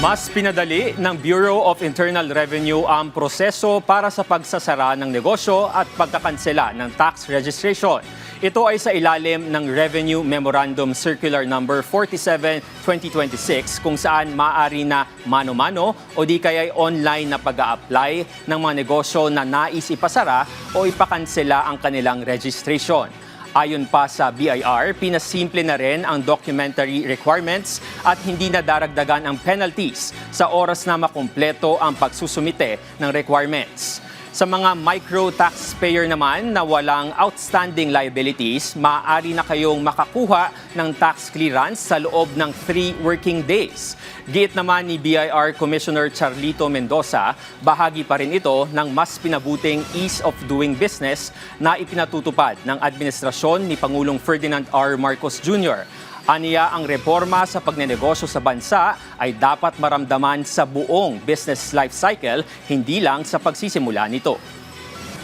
Mas pinadali ng Bureau of Internal Revenue ang proseso para sa pagsasara ng negosyo at pagkakansela ng tax registration. Ito ay sa ilalim ng Revenue Memorandum Circular No. 47/2026 kung saan maaari na mano-mano o di kaya online na pag-a-apply ng mga negosyo na nais ipasara o ipakansela ang kanilang registration. Ayon pa sa BIR, pinasimple na rin ang documentary requirements at hindi na daragdagan ang penalties sa oras na makumpleto ang pagsusumite ng requirements. Sa mga micro-taxpayer naman na walang outstanding liabilities, maaari na kayong makakuha ng tax clearance sa loob ng 3 working days. Giit naman ni BIR Commissioner Charlito Mendoza, bahagi pa rin ito ng mas pinabuting ease of doing business na ipinatutupad ng administrasyon ni Pangulong Ferdinand R. Marcos Jr. Aniya, ang reforma sa pagnenegosyo sa bansa ay dapat maramdaman sa buong business life cycle, hindi lang sa pagsisimula nito.